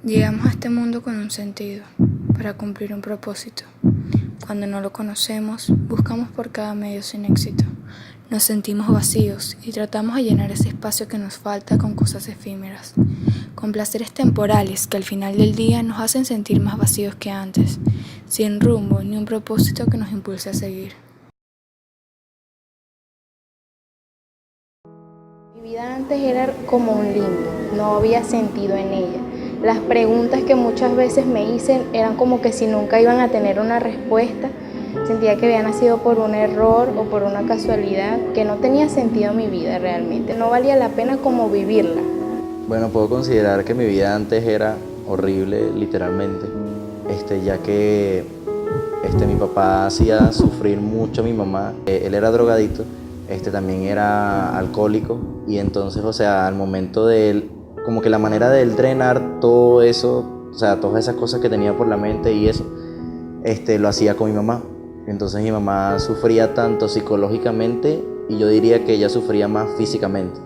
Llegamos a este mundo con un sentido, para cumplir un propósito. Cuando no lo conocemos, buscamos por cada medio sin éxito. Nos sentimos vacíos y tratamos de llenar ese espacio que nos falta con cosas efímeras, con placeres temporales que al final del día nos hacen sentir más vacíos que antes, sin rumbo ni un propósito que nos impulse a seguir. Mi vida antes era como un limbo, no había sentido en ella. Las preguntas que muchas veces me hice eran como que si nunca iban a tener una respuesta. Sentía que había nacido por un error o por una casualidad, que no tenía sentido mi vida realmente. No valía la pena como vivirla. Bueno, puedo considerar que mi vida antes era horrible, literalmente, ya que mi papá hacía sufrir mucho a mi mamá. Él era drogadito, también era alcohólico y entonces, o sea, al momento de él, como que la manera de él drenar todo eso, o sea, todas esas cosas que tenía por la mente y eso, lo hacía con mi mamá. Entonces mi mamá sufría tanto psicológicamente y yo diría que ella sufría más físicamente,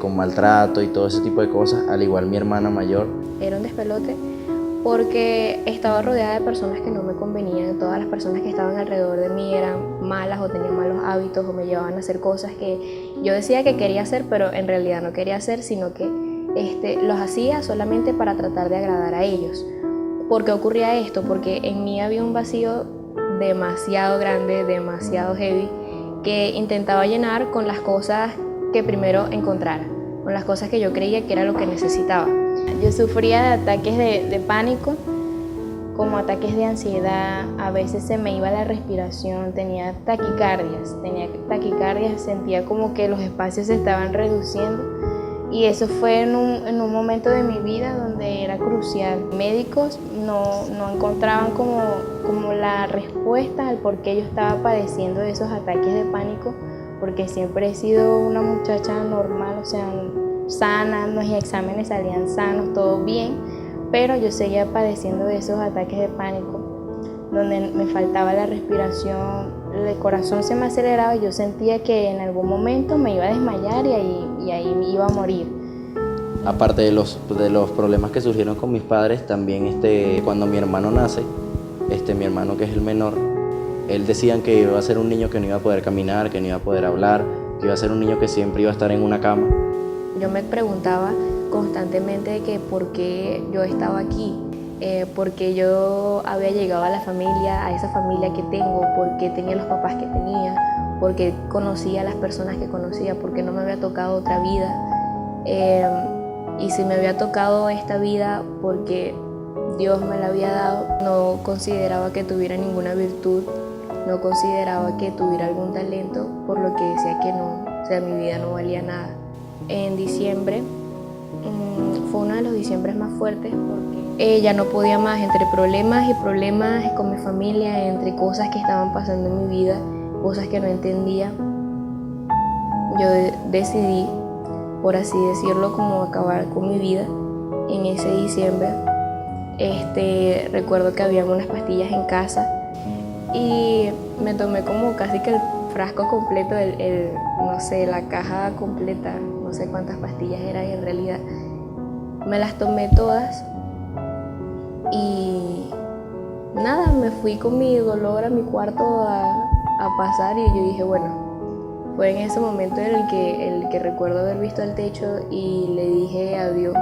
con maltrato y todo ese tipo de cosas, al igual mi hermana mayor. Era un despelote porque estaba rodeada de personas que no me convenían. Todas las personas que estaban alrededor de mí eran malas o tenían malos hábitos o me llevaban a hacer cosas que yo decía que quería hacer, pero en realidad no quería hacer, sino que los hacía solamente para tratar de agradar a ellos. ¿Por qué ocurría esto? Porque en mí había un vacío demasiado grande, demasiado heavy, que intentaba llenar con las cosas que primero encontrara, con las cosas que yo creía que era lo que necesitaba. Yo sufría de ataques de pánico, como ataques de ansiedad, a veces se me iba la respiración, tenía taquicardias, sentía como que los espacios se estaban reduciendo. Y eso fue en un momento de mi vida donde era crucial. Médicos no encontraban como la respuesta al por qué yo estaba padeciendo de esos ataques de pánico, porque siempre he sido una muchacha normal, o sea, sana, los exámenes salían sanos, todo bien, pero yo seguía padeciendo de esos ataques de pánico, donde me faltaba la respiración, el corazón se me aceleraba y yo sentía que en algún momento me iba a desmayar y ahí me iba a morir. Aparte de los problemas que surgieron con mis padres, también cuando mi hermano nace, mi hermano que es el menor, él decían que iba a ser un niño que no iba a poder caminar, que no iba a poder hablar, que iba a ser un niño que siempre iba a estar en una cama. Yo me preguntaba constantemente que por qué yo estaba aquí, porque yo había llegado a esa familia que tengo, porque tenía los papás que tenía, porque conocía a las personas que conocía, porque no me había tocado otra vida. Y si me había tocado esta vida porque Dios me la había dado, no consideraba que tuviera ninguna virtud, no consideraba que tuviera algún talento, por lo que decía que no, o sea, mi vida no valía nada. En diciembre fue uno de los diciembres más fuertes porque ya no podía más, entre problemas y problemas con mi familia, entre cosas que estaban pasando en mi vida, cosas que no entendía. Yo decidí, por así decirlo, como acabar con mi vida en ese diciembre. Recuerdo que había unas pastillas en casa y me tomé como casi que el frasco completo, no sé, la caja completa, no sé cuántas pastillas eran en realidad. Me las tomé todas y nada, me fui con mi dolor a mi cuarto a pasar y yo dije, bueno, fue en ese momento en el que recuerdo haber visto el techo y le dije a Dios,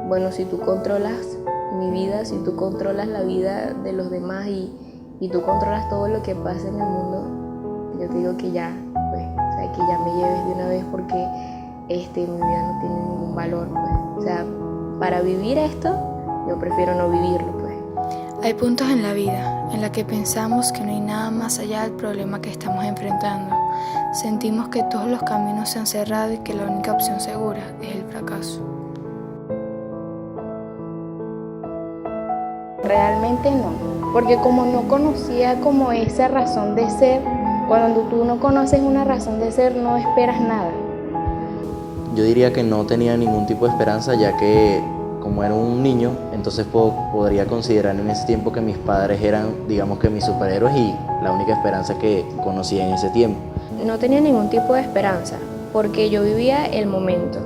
bueno, si tú controlas mi vida, si tú controlas la vida de los demás y tú controlas todo lo que pasa en el mundo, yo te digo que ya, pues, o sea, que ya me lleves de una vez porque mi vida no tiene ningún valor, pues. O sea, para vivir esto, yo prefiero no vivirlo, pues. Hay puntos en la vida en la que pensamos que no hay nada más allá del problema que estamos enfrentando. Sentimos que todos los caminos se han cerrado y que la única opción segura es el fracaso. Realmente no, porque como no conocía como esa razón de ser, cuando tú no conoces una razón de ser, no esperas nada. Yo diría que no tenía ningún tipo de esperanza, ya que como era un niño, entonces podría considerar en ese tiempo que mis padres eran, digamos que mis superhéroes y la única esperanza que conocía en ese tiempo. No tenía ningún tipo de esperanza, porque yo vivía el momento.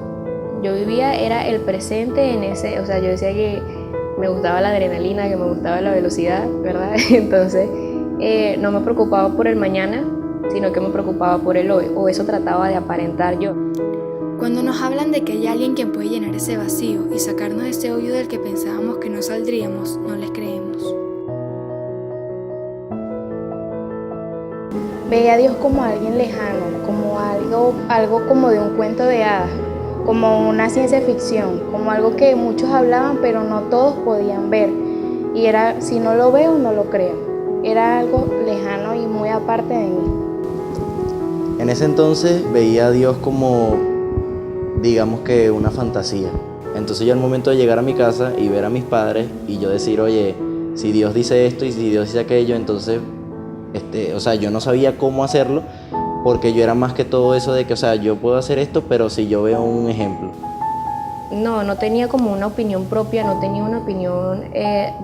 Yo vivía, era el presente en ese, o sea, yo decía que me gustaba la adrenalina, que me gustaba la velocidad, ¿verdad? Entonces, no me preocupaba por el mañana, sino que me preocupaba por el hoy, o eso trataba de aparentar yo. Cuando nos hablan de que hay alguien quien puede llenar ese vacío y sacarnos de ese hoyo del que pensábamos que no saldríamos, no les creemos. Veía a Dios como alguien lejano, como algo como de un cuento de hadas, como una ciencia ficción, como algo que muchos hablaban pero no todos podían ver. Y era, si no lo veo, no lo creo. Era algo lejano y muy aparte de mí. En ese entonces veía a Dios como, digamos que una fantasía. Entonces yo al momento de llegar a mi casa y ver a mis padres y yo decir, oye, si Dios dice esto y si Dios dice aquello, entonces, o sea, yo no sabía cómo hacerlo porque yo era más que todo eso de que, o sea, yo puedo hacer esto, pero si yo veo un ejemplo. No tenía como una opinión propia, no tenía una opinión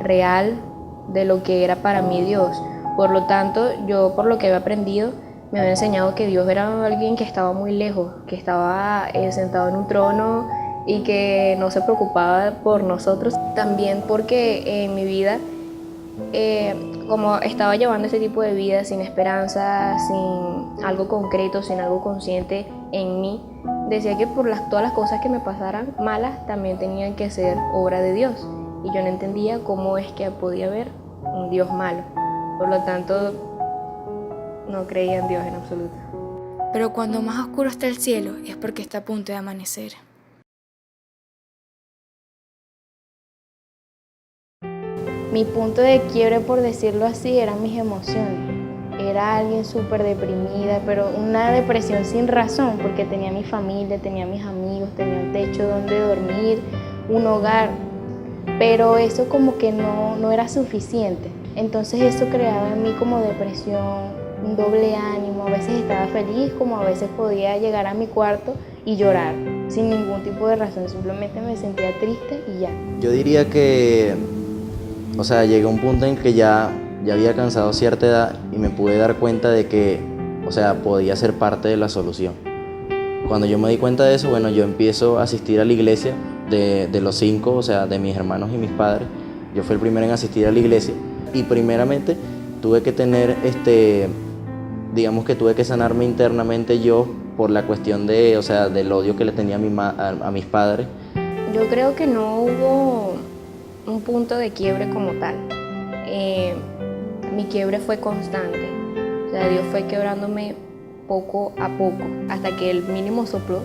real de lo que era para mí Dios. Por lo tanto, yo por lo que había aprendido, me había enseñado que Dios era alguien que estaba muy lejos, que estaba sentado en un trono y que no se preocupaba por nosotros. También porque en mi vida, como estaba llevando ese tipo de vida sin esperanza, sin algo concreto, sin algo consciente en mí, decía que por todas las cosas que me pasaran malas también tenían que ser obra de Dios. Y yo no entendía cómo es que podía haber un Dios malo. Por lo tanto, no creía en Dios en absoluto. Pero cuando más oscuro está el cielo es porque está a punto de amanecer. Mi punto de quiebre, por decirlo así, eran mis emociones. Era alguien súper deprimida, pero una depresión sin razón, porque tenía mi familia, tenía mis amigos, tenía un techo donde dormir, un hogar, pero eso como que no era suficiente. Entonces eso creaba en mí como depresión, un doble ánimo. A veces estaba feliz, como a veces podía llegar a mi cuarto y llorar sin ningún tipo de razón, simplemente me sentía triste y ya. Yo diría que, o sea, llegué a un punto en que ya había alcanzado cierta edad y me pude dar cuenta de que, o sea, podía ser parte de la solución. Cuando yo me di cuenta de eso, bueno, yo empiezo a asistir a la iglesia de los 5, o sea, de mis hermanos y mis padres. Yo fui el primero en asistir a la iglesia y primeramente tuve que tener, digamos que tuve que sanarme internamente yo por la cuestión de, o sea, del odio que le tenía a mis padres. Yo creo que no hubo un punto de quiebre como tal. Mi quiebre fue constante. O sea, Dios fue quebrándome poco a poco, hasta que el mínimo soplo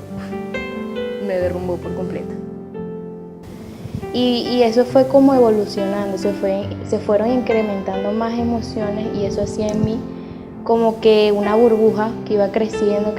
me derrumbó por completo. Y eso fue como evolucionando, se fueron incrementando más emociones y eso hacía en mí como que una burbuja que iba creciendo,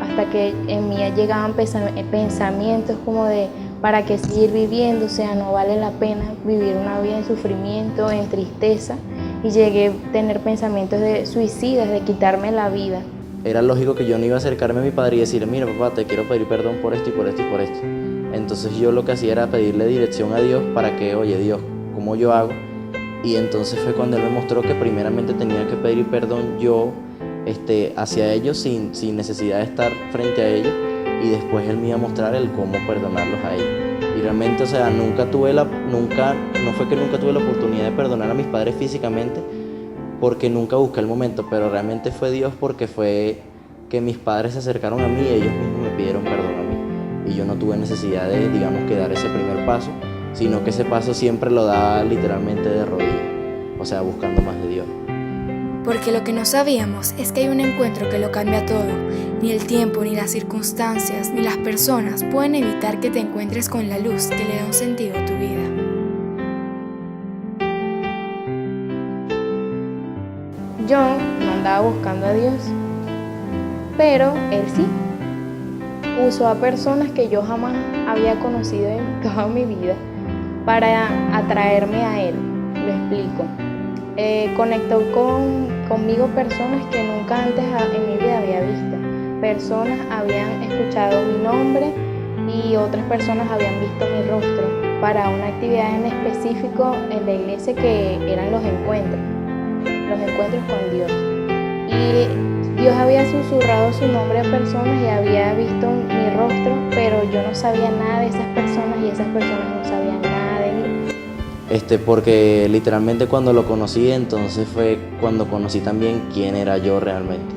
hasta que en mí llegaban pensamientos como de ¿para qué seguir viviendo? O sea, no vale la pena vivir una vida en sufrimiento, en tristeza, y llegué a tener pensamientos de suicidas, de quitarme la vida. Era lógico que yo no iba a acercarme a mi padre y decirle, mira papá, te quiero pedir perdón por esto y por esto y por esto. Entonces yo lo que hacía era pedirle dirección a Dios para que, oye Dios, ¿cómo yo hago? Y entonces fue cuando Él me mostró que primeramente tenía que pedir perdón yo hacia ellos sin necesidad de estar frente a ellos, y después Él me iba a mostrar el cómo perdonarlos a ellos. Y realmente, o sea, no fue que nunca tuve la oportunidad de perdonar a mis padres físicamente, porque nunca busqué el momento, pero realmente fue Dios, porque fue que mis padres se acercaron a mí y ellos mismos me pidieron perdón a mí. Y yo no tuve necesidad de, digamos, que dar ese primer paso, sino que ese paso siempre lo daba literalmente de rodillas, o sea, buscando más de Dios. Porque lo que no sabíamos es que hay un encuentro que lo cambia todo. Ni el tiempo, ni las circunstancias, ni las personas pueden evitar que te encuentres con la luz que le da un sentido a tu vida. Yo no andaba buscando a Dios, pero Él sí. Usó a personas que yo jamás había conocido en toda mi vida para atraerme a Él. Lo explico. Conectó conmigo personas que nunca antes en mi vida había visto. Personas habían escuchado mi nombre y otras personas habían visto mi rostro para una actividad en específico en la iglesia, que eran los encuentros con Dios. Y Dios había susurrado su nombre a personas y había visto mi rostro, pero yo no sabía nada de esas personas y esas personas no sabían nada de mí. Porque literalmente cuando lo conocí, entonces fue cuando conocí también quién era yo realmente.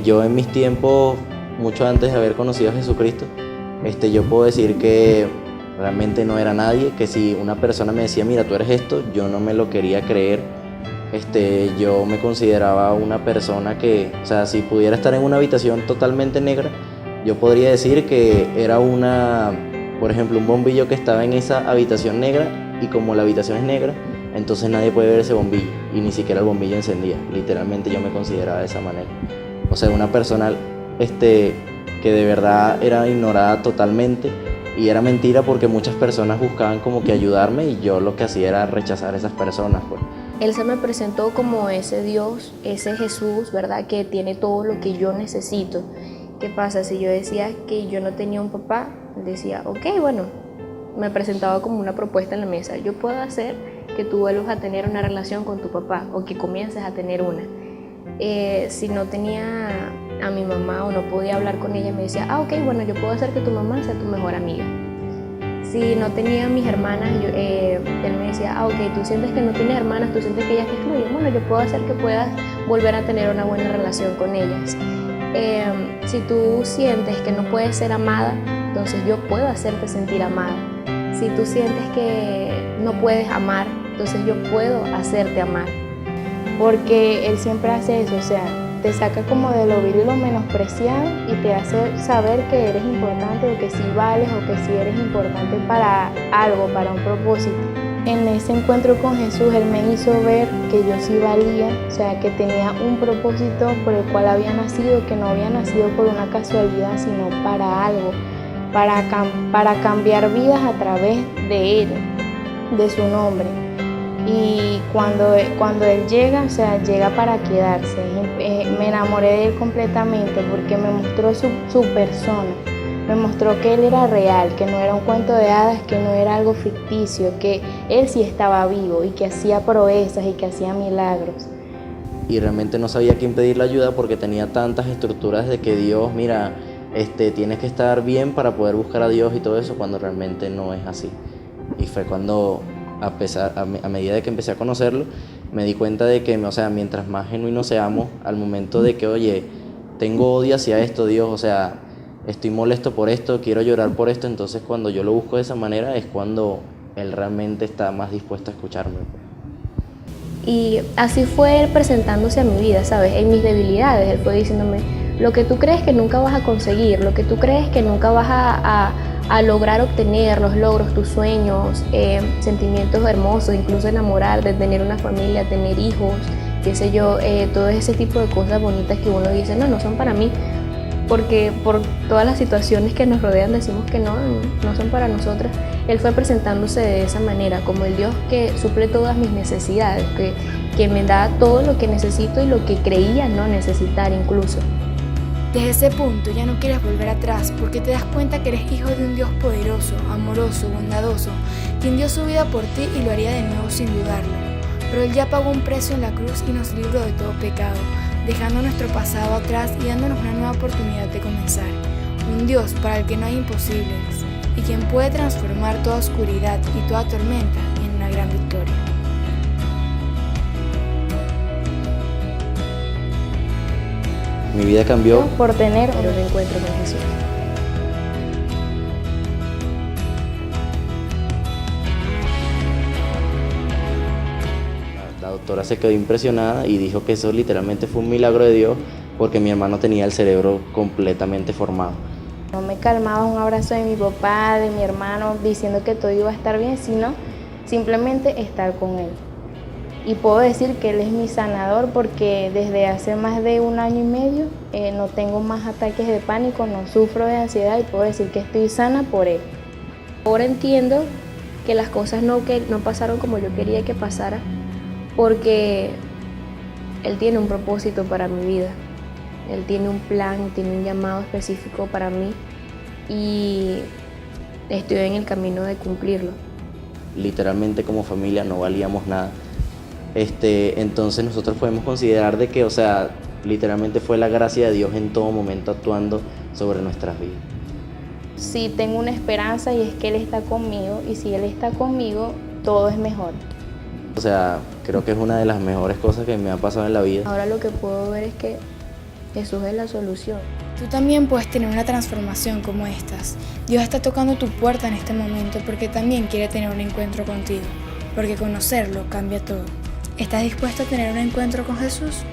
Yo en mis tiempos, mucho antes de haber conocido a Jesucristo, yo puedo decir que realmente no era nadie, que si una persona me decía, mira, tú eres esto, yo no me lo quería creer. Yo me consideraba una persona que, o sea, si pudiera estar en una habitación totalmente negra, yo podría decir que era por ejemplo, un bombillo que estaba en esa habitación negra, y como la habitación es negra, entonces nadie puede ver ese bombillo, y ni siquiera el bombillo encendía. Literalmente yo me consideraba de esa manera. O sea, una persona que de verdad era ignorada totalmente, y era mentira porque muchas personas buscaban como que ayudarme, y yo lo que hacía era rechazar a esas personas, pues. Él se me presentó como ese Dios, ese Jesús, ¿verdad? Que tiene todo lo que yo necesito. ¿Qué pasa? Si yo decía que yo no tenía un papá, decía, ok, bueno, me presentaba como una propuesta en la mesa. Yo puedo hacer que tú vuelvas a tener una relación con tu papá o que comiences a tener una. Si no tenía a mi mamá o no podía hablar con ella, me decía, ok, bueno, yo puedo hacer que tu mamá sea tu mejor amiga. Si no tenía a mis hermanas, él me decía, ok, tú sientes que no tienes hermanas, tú sientes que ellas te excluyen, bueno, yo puedo hacer que puedas volver a tener una buena relación con ellas. Si tú sientes que no puedes ser amada, entonces yo puedo hacerte sentir amada. Si tú sientes que no puedes amar, entonces yo puedo hacerte amar. Porque Él siempre hace eso, o sea, te saca como de lo vil y lo menospreciado y te hace saber que eres importante o que sí vales o que sí eres importante para algo, para un propósito. En ese encuentro con Jesús, Él me hizo ver que yo sí valía, o sea, que tenía un propósito por el cual había nacido, que no había nacido por una casualidad, sino para algo, para cambiar vidas a través de Él, de su nombre. Y cuando Él llega, o sea, llega para quedarse. Me enamoré de Él completamente porque me mostró su persona. Me mostró que Él era real, que no era un cuento de hadas, que no era algo ficticio, que Él sí estaba vivo y que hacía proezas y que hacía milagros. Y realmente no sabía a quién pedirle ayuda porque tenía tantas estructuras de que Dios, mira, tienes que estar bien para poder buscar a Dios y todo eso, cuando realmente no es así. Y fue cuando, a medida de que empecé a conocerlo, me di cuenta de que, o sea, mientras más genuinos seamos, al momento de que, oye, tengo odio hacia esto, Dios, o sea, estoy molesto por esto, quiero llorar por esto, entonces cuando yo lo busco de esa manera es cuando Él realmente está más dispuesto a escucharme. Y así fue Él presentándose a mi vida, ¿sabes? En mis debilidades, Él fue diciéndome, lo que tú crees que nunca vas a conseguir, lo que tú crees que nunca vas a lograr obtener, los logros, tus sueños, sentimientos hermosos, incluso enamorar, de tener una familia, tener hijos, qué sé yo, todo ese tipo de cosas bonitas que uno dice, no son para mí, porque por todas las situaciones que nos rodean decimos que no son para nosotras. Él fue presentándose de esa manera, como el Dios que suple todas mis necesidades, que me da todo lo que necesito y lo que creía no necesitar incluso. Desde ese punto ya no quieres volver atrás porque te das cuenta que eres hijo de un Dios poderoso, amoroso, bondadoso, quien dio su vida por ti y lo haría de nuevo sin dudarlo. Pero Él ya pagó un precio en la cruz y nos libró de todo pecado, dejando nuestro pasado atrás y dándonos una nueva oportunidad de comenzar. Un Dios para el que no hay imposibles y quien puede transformar toda oscuridad y toda tormenta en una gran victoria. Mi vida cambió por tener un reencuentro con Jesús. La doctora se quedó impresionada y dijo que eso literalmente fue un milagro de Dios porque mi hermano tenía el cerebro completamente formado. No me calmaba un abrazo de mi papá, de mi hermano, diciendo que todo iba a estar bien, sino simplemente estar con Él. Y puedo decir que Él es mi sanador porque desde hace más de 1 año y medio no tengo más ataques de pánico, no sufro de ansiedad y puedo decir que estoy sana por Él. Ahora entiendo que las cosas no pasaron como yo quería que pasara porque Él tiene un propósito para mi vida. Él tiene un plan, tiene un llamado específico para mí y estoy en el camino de cumplirlo. Literalmente como familia no valíamos nada. Entonces nosotros podemos considerar de que, o sea, Literalmente fue la gracia de Dios en todo momento actuando sobre nuestras vidas. Sí, tengo una esperanza y es que Él está conmigo, y si Él está conmigo, todo es mejor. O sea, creo que es una de las mejores cosas que me ha pasado en la vida. Ahora lo que puedo ver es que Jesús es la solución. Tú también puedes tener una transformación como estas. Dios está tocando tu puerta en este momento porque también quiere tener un encuentro contigo, porque conocerlo cambia todo. ¿Estás dispuesto a tener un encuentro con Jesús?